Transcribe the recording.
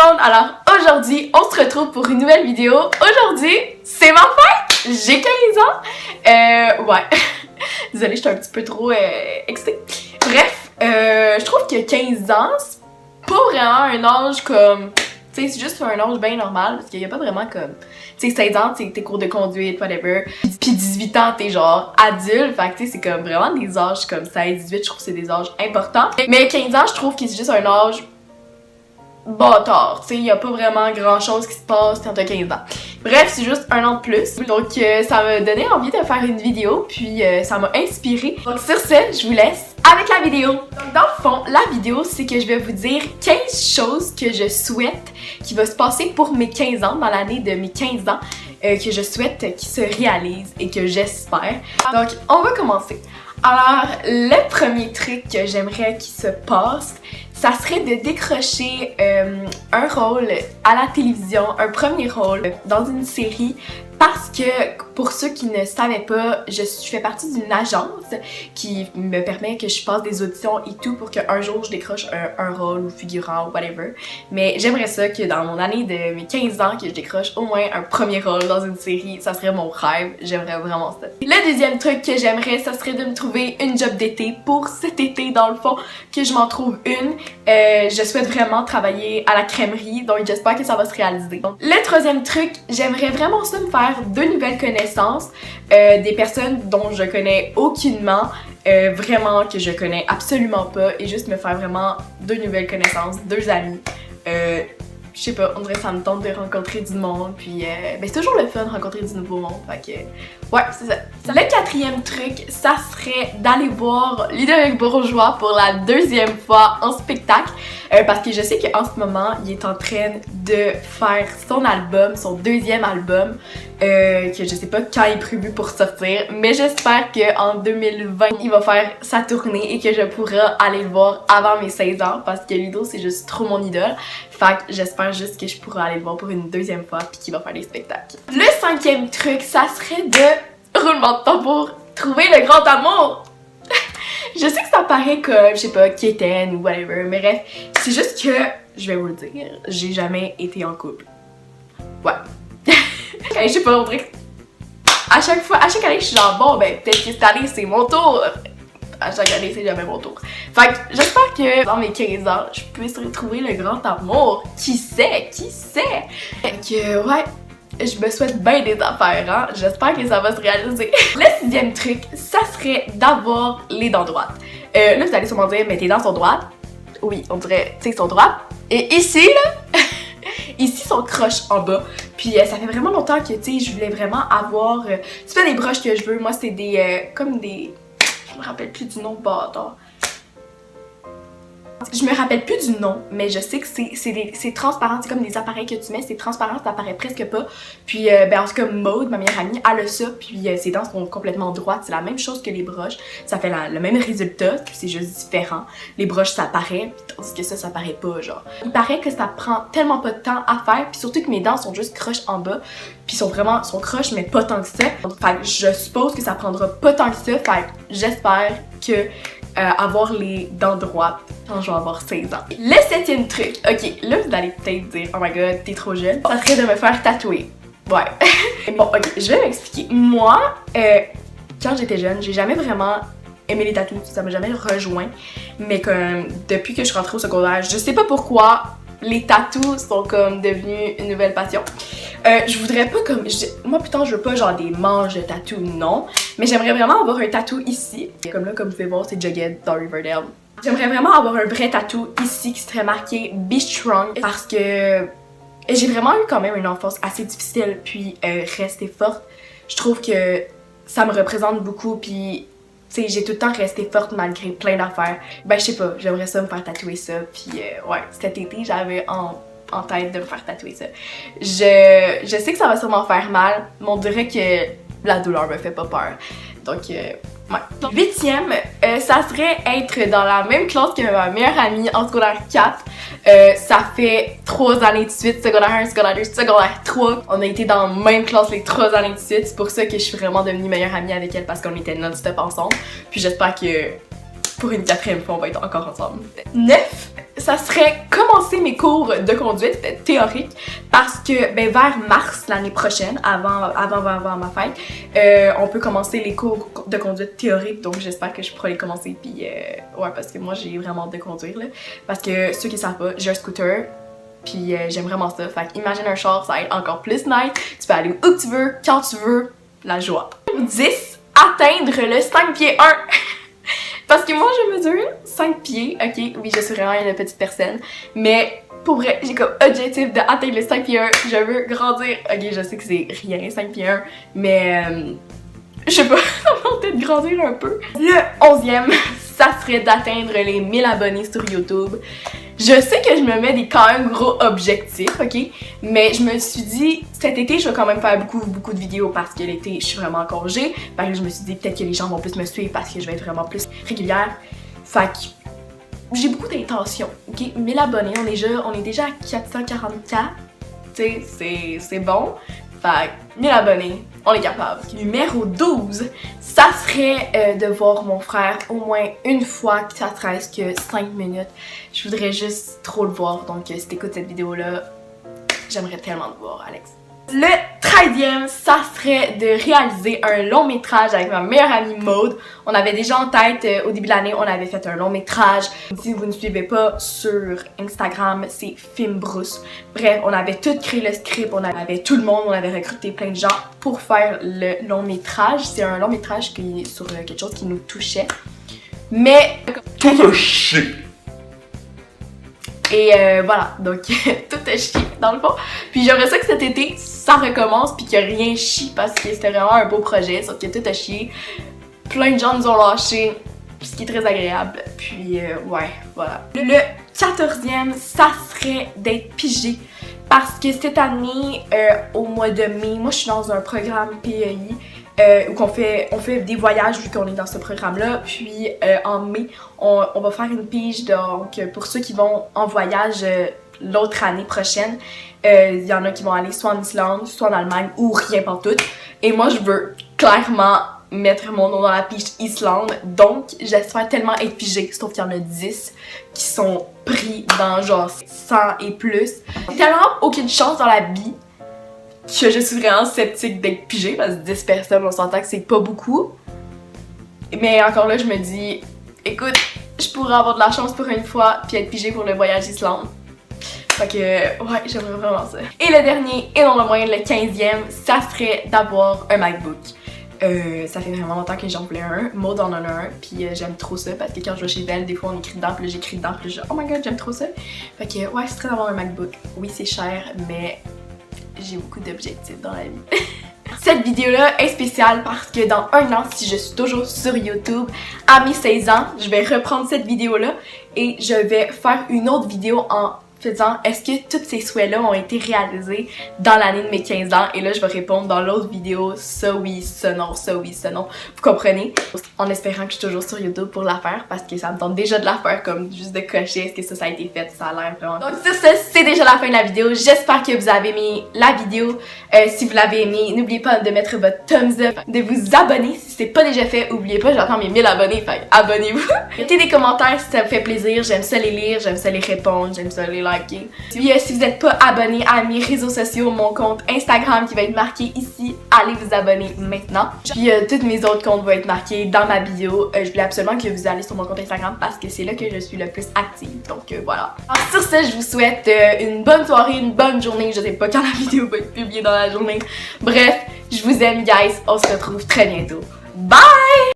le monde! Alors aujourd'hui, on se retrouve pour une nouvelle vidéo. Aujourd'hui, c'est ma fête! J'ai 15 ans! Ouais. Désolée, j'étais un petit peu trop excitée. Bref, je trouve que 15 ans, c'est pas vraiment un âge comme... Tu sais, c'est juste un âge bien normal parce qu'il y a pas vraiment comme... Tu sais, 16 ans, t'es cours de conduite, whatever. Puis 18 ans, t'es genre adulte. Fait que tu sais, c'est comme vraiment des âges comme 16, 18, je trouve que c'est des âges importants. Mais 15 ans, je trouve que c'est juste un âge bâtard. Tu sais, il y a pas vraiment grand chose qui se passe quand t'as 15 ans. Bref, c'est juste un an de plus. Donc, ça m'a donné envie de faire une vidéo. Puis, ça m'a inspirée. Donc, sur ce, je vous laisse avec la vidéo. Donc, dans le fond, la vidéo, c'est que je vais vous dire 15 choses que je souhaite qui va se passer pour mes 15 ans, dans l'année de mes 15 ans, que je souhaite qu'ils se réalisent et que j'espère. Donc, on va commencer. Alors, le premier truc que j'aimerais qu'il se passe, ça serait de décrocher un rôle à la télévision, un premier rôle dans une série, parce que pour ceux qui ne savaient pas, je fais partie d'une agence qui me permet que je passe des auditions et tout pour qu'un jour je décroche un rôle ou figurant ou whatever. Mais j'aimerais ça que dans mon année de mes 15 ans, que je décroche au moins un premier rôle dans une série, ça serait mon rêve, j'aimerais vraiment ça. Le deuxième truc que j'aimerais, ça serait de me trouver une job d'été pour cet été dans le fond, que je m'en trouve une. Je souhaite vraiment travailler à la crèmerie, donc j'espère que ça va se réaliser. Donc, le troisième truc, j'aimerais vraiment ça me faire de nouvelles connaissances, des personnes dont je connais aucunement, vraiment que je connais absolument pas, et juste me faire vraiment de nouvelles connaissances, deux amis. Je sais pas, on dirait que ça me tente de rencontrer du monde, puis ben c'est toujours le fun de rencontrer du nouveau monde, fait que ouais, c'est ça. Le quatrième truc, ça serait d'aller voir Ludovic Bourgeois pour la deuxième fois en spectacle, parce que je sais qu'en ce moment, il est en train de faire son album, son deuxième album, que je sais pas quand il est prévu pour sortir, mais j'espère qu'en 2020, il va faire sa tournée et que je pourrai aller le voir avant mes 16 ans, parce que Ludo, c'est juste trop mon idole. Fait que j'espère juste que je pourrai aller le voir pour une deuxième fois puis qu'il va faire des spectacles. Le cinquième truc, ça serait de roulement de tambour, trouver le grand amour. Je sais que ça paraît comme, je sais pas, quétaine ou whatever, mais bref, c'est juste que, je vais vous le dire, j'ai jamais été en couple. Ouais. Je sais pas, on dirait que à chaque année, je suis genre, bon, ben peut-être que cette année, c'est mon tour. À chaque année, c'est jamais mon tour. Fait que j'espère que dans mes 15 ans, je puisse retrouver le grand amour. Qui sait? Qui sait? Fait que, ouais, je me souhaite bien des affaires, hein. J'espère que ça va se réaliser. Le sixième truc, ça serait d'avoir les dents droites. Là, vous allez sûrement dire, mais tes dents sont droites. Oui, on dirait, tu sais, sont droites. Et ici, là, ici, sont croches en bas. Puis ça fait vraiment longtemps que, tu sais, je voulais vraiment avoir... c'est pas des broches que je veux, moi, c'est des... comme des... Je me rappelle plus du nom, bâtard. Je me rappelle plus du nom, mais je sais que c'est transparent, c'est comme des appareils que tu mets, c'est transparent, ça apparaît presque pas. Puis ben en tout cas, Maude, ma meilleure amie, elle a ça, puis ses dents sont complètement droites, c'est la même chose que les broches, ça fait le même résultat, puis c'est juste différent. Les broches, ça apparaît, tandis que ça apparaît pas, genre. Il paraît que ça prend tellement pas de temps à faire, puis surtout que mes dents sont juste croches en bas, puis sont croches, mais pas tant que ça. Fait que je suppose que ça prendra pas tant que ça, fait que j'espère que avoir les dents droites quand je vais avoir 16 ans. Le septième truc, ok, là vous allez peut-être dire oh my god, t'es trop jeune, ça serait de me faire tatouer. Ouais. Bon, ok, je vais m'expliquer. Moi, quand j'étais jeune, j'ai jamais vraiment aimé les tatous, ça m'a jamais rejoint, mais comme depuis que je suis rentrée au secondaire, je sais pas pourquoi, les tatous sont comme devenus une nouvelle passion. Je voudrais pas comme... moi putain je veux pas genre des manches de tatou, non. Mais j'aimerais vraiment avoir un tatou ici. Comme là, comme vous pouvez voir, c'est Jughead dans Riverdale. J'aimerais vraiment avoir un vrai tatou ici qui serait marqué Be Strong. Parce que j'ai vraiment eu quand même une enfance assez difficile. Puis rester forte, je trouve que ça me représente beaucoup. Puis tu sais, j'ai tout le temps resté forte malgré plein d'affaires. Ben je sais pas, j'aimerais ça me faire tatouer ça. Puis ouais, cet été j'avais en tête de me faire tatouer ça. Je sais que ça va sûrement faire mal, mais on dirait que la douleur me fait pas peur. Donc, ouais. Huitième, ça serait être dans la même classe que ma meilleure amie en secondaire 4. Ça fait 3 années de suite, secondaire 1, secondaire 2, secondaire 3. On a été dans la même classe les 3 années de suite. C'est pour ça que je suis vraiment devenue meilleure amie avec elle, parce qu'on était non-stop ensemble. Puis j'espère que pour une 4e fois, on va être encore ensemble. 9, ça serait commencer mes cours de conduite théorique parce que ben, vers mars l'année prochaine, avant ma fête, on peut commencer les cours de conduite théorique, donc j'espère que je pourrai les commencer. Puis ouais, parce que moi j'ai vraiment hâte de conduire là. Parce que ceux qui savent pas, j'ai un scooter. Puis j'aime vraiment ça. Fait imagine un char, ça va être encore plus nice. Tu peux aller où tu veux, quand tu veux. La joie. 10, atteindre le 5 pieds 1. Parce que moi je mesure 5 pieds. Ok, oui, je suis vraiment une petite personne. Mais pour vrai, j'ai comme objectif d'atteindre le 5 pieds 1. Je veux grandir. Ok, je sais que c'est rien, 5 pieds 1. Mais je sais pas, ça va peut-être grandir un peu. Le 11e, ça serait d'atteindre les 1000 abonnés sur YouTube. Je sais que je me mets des quand même gros objectifs, ok? Mais je me suis dit, cet été, je vais quand même faire beaucoup de vidéos parce que l'été, je suis vraiment en congé. Fait que je me suis dit, peut-être que les gens vont plus me suivre parce que je vais être vraiment plus régulière. Fait que j'ai beaucoup d'intentions, ok? 1000 abonnés, on est déjà à 444. Tu sais, c'est bon. Fait que 1000 abonnés, on est capable. Numéro 12, ça serait de voir mon frère au moins une fois, que ça serait que 5 minutes. Je voudrais juste trop le voir, donc si t'écoutes cette vidéo-là, j'aimerais tellement te voir, Alex. Le 13e, ça serait de réaliser un long métrage avec ma meilleure amie Maude. On avait déjà en tête, au début de l'année, on avait fait un long métrage. Si vous ne suivez pas sur Instagram, c'est Film Brousse. Bref, on avait tout créé le script, on avait tout le monde, on avait recruté plein de gens pour faire le long métrage. C'est un long métrage qui est sur quelque chose qui nous touchait. Mais... tout a chier! Et voilà, donc tout a chié dans le fond. Puis j'aimerais ça que cet été, ça recommence puis que rien chie parce que c'était vraiment un beau projet, sauf que tout a chié. Plein de gens nous ont lâchés, ce qui est très agréable. Puis ouais, voilà. Le 14e, ça serait d'être pigé. Parce que cette année, au mois de mai, moi je suis dans un programme PEI. Où on fait des voyages vu qu'on est dans ce programme-là. Puis en mai, on va faire une pige. Donc pour ceux qui vont en voyage l'autre année prochaine, il y en a qui vont aller soit en Islande, soit en Allemagne ou rien pantoute. Et moi, je veux clairement mettre mon nom dans la pige Islande. Donc j'espère tellement être pigée. Sauf qu'il y en a 10 qui sont pris dans genre 100 et plus. J'ai tellement aucune chance dans la vie que je suis vraiment sceptique d'être pigée parce que 10 personnes, on s'entend que c'est pas beaucoup. Mais encore là, je me dis, écoute, je pourrais avoir de la chance pour une fois puis être pigée pour le voyage Islande. Fait que, ouais, j'aimerais vraiment ça. Et le dernier, et non le moins, le 15e, ça serait d'avoir un MacBook. Ça fait vraiment longtemps que j'en voulais un. Maud en a un, puis j'aime trop ça parce que quand je vais chez elle, des fois on écrit dedans, puis là j'écris dedans, puis là, oh my god, j'aime trop ça. Fait que, ouais, ce serait d'avoir un MacBook. Oui, c'est cher, mais j'ai beaucoup d'objectifs dans la vie. Cette vidéo-là est spéciale parce que dans un an, si je suis toujours sur YouTube, à mes 16 ans, je vais reprendre cette vidéo-là et je vais faire une autre vidéo en faisant est-ce que tous ces souhaits-là ont été réalisés dans l'année de mes 15 ans? Et là, je vais répondre dans l'autre vidéo ça oui, ça non, ça oui, ça non. Vous comprenez? En espérant que je suis toujours sur YouTube pour la faire parce que ça me tente déjà de la faire comme juste de cocher est-ce que ça a été fait, ça a l'air vraiment. Donc sur ça, c'est déjà la fin de la vidéo. J'espère que vous avez aimé la vidéo. Si vous l'avez aimé, n'oubliez pas de mettre votre thumbs up, de vous abonner si c'est pas déjà fait. N'oubliez pas, j'attends mes 1000 abonnés, fait abonnez-vous. Mettez des commentaires si ça vous fait plaisir, j'aime ça les lire, j'aime ça les répondre, j'aime ça les liker. Puis si vous n'êtes pas abonné à mes réseaux sociaux, mon compte Instagram qui va être marqué ici, allez vous abonner maintenant. Puis tous mes autres comptes vont être marqués dans ma bio. Je voulais absolument que vous allez sur mon compte Instagram parce que c'est là que je suis le plus active. Donc voilà. Alors sur ce, je vous souhaite une bonne soirée, une bonne journée. Je sais pas quand la vidéo va être publiée dans la journée. Bref, je vous aime guys. On se retrouve très bientôt. Bye!